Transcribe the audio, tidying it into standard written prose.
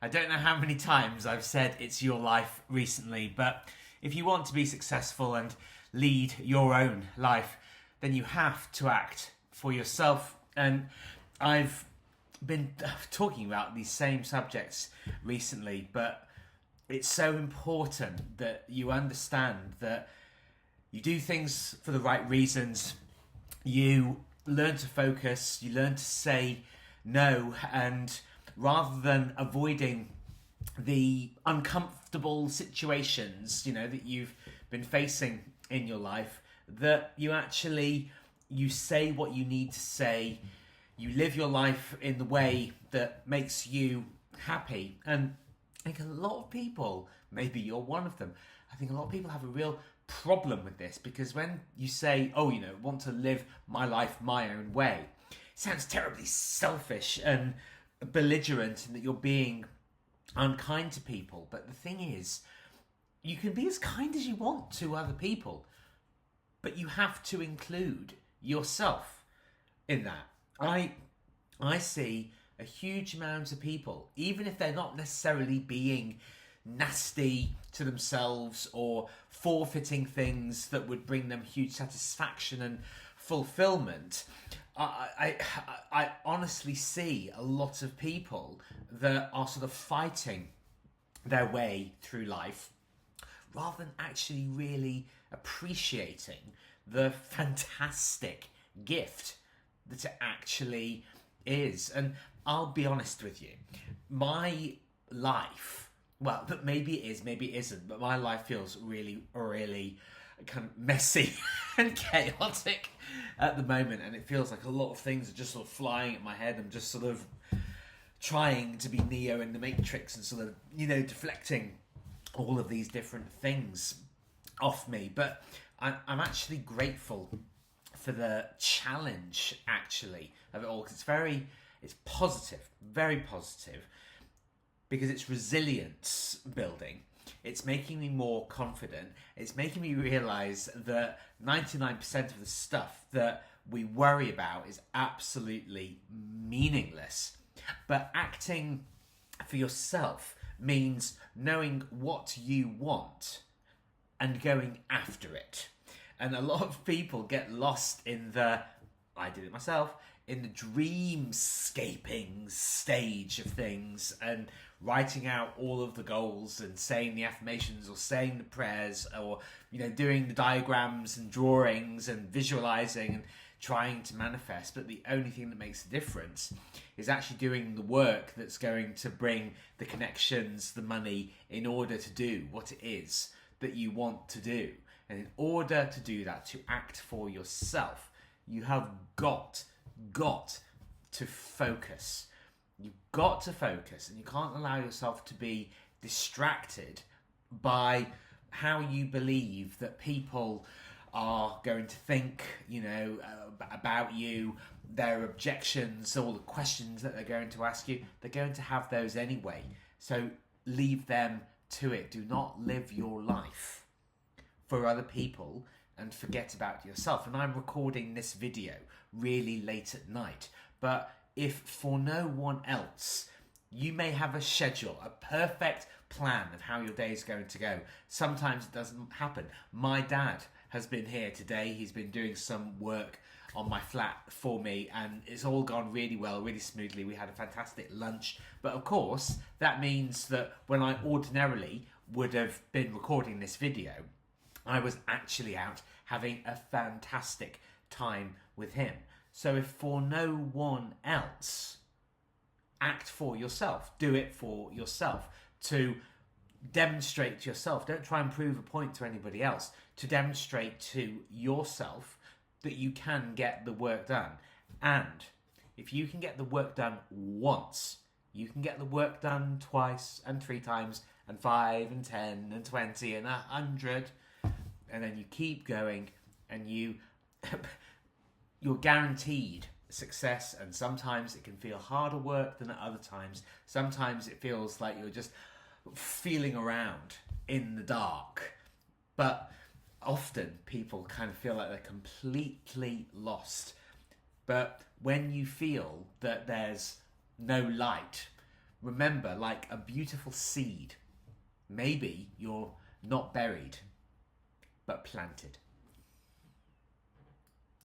I don't know how many times I've said it's your life recently, but if you want to be successful and lead your own life, then you have to act for yourself. And I've been talking about these same subjects recently, but it's so important that you understand that you do things for the right reasons. You learn to focus, you learn to say no, and rather than avoiding the uncomfortable situations, that you've been facing in your life, that you say what you need to say, you live your life in the way that makes you happy. And I think a lot of people, maybe you're one of them, I think a lot of people have a real problem with this, because when you say, want to live my life my own way, it sounds terribly selfish and belligerent, and that you're being unkind to people. But the thing is, you can be as kind as you want to other people, but you have to include yourself in that. I see a huge amount of people, even if they're not necessarily being nasty to themselves or forfeiting things that would bring them huge satisfaction and fulfillment. I honestly see a lot of people that are sort of fighting their way through life rather than actually really appreciating the fantastic gift that it actually is. And I'll be honest with you, my life, well, but maybe it is, maybe it isn't, but my life feels really, really kind of messy and chaotic at the moment, and it feels like a lot of things are just sort of flying at my head. I'm just sort of trying to be Neo in the Matrix and sort of, deflecting all of these different things off me. But I'm actually grateful for the challenge, actually, of it all, because it's positive, very positive, because it's resilience building. It's making me more confident. It's making me realise that 99% of the stuff that we worry about is absolutely meaningless. But acting for yourself means knowing what you want and going after it. And a lot of people get lost in I did it myself, in the dreamscaping stage of things, and writing out all of the goals and saying the affirmations or saying the prayers, or doing the diagrams and drawings and visualizing and trying to manifest. But the only thing that makes a difference is actually doing the work that's going to bring the connections, the money, in order to do what it is that you want to do. And in order to do that, to act for yourself, you have got to focus. You've got to focus, and you can't allow yourself to be distracted by how you believe that people are going to think, about you, their objections, all the questions that they're going to ask you. They're going to have those anyway. So leave them to it. Do not live your life for other people and forget about yourself. And I'm recording this video really late at night, but if for no one else, you may have a schedule, a perfect plan of how your day is going to go. Sometimes it doesn't happen. My dad has been here today. He's been doing some work on my flat for me, and it's all gone really well, really smoothly. We had a fantastic lunch. But of course, that means that when I ordinarily would have been recording this video, I was actually out having a fantastic time with him. So if for no one else, act for yourself. Do it for yourself. To demonstrate to yourself. Don't try and prove a point to anybody else. To demonstrate to yourself that you can get the work done. And if you can get the work done once, you can get the work done twice and 3 times and 5 and 10 and 20 and 100. And then you keep going, and you're guaranteed success. And sometimes it can feel harder work than at other times. Sometimes it feels like you're just feeling around in the dark. But often people kind of feel like they're completely lost. But when you feel that there's no light, remember, like a beautiful seed, maybe you're not buried, but planted.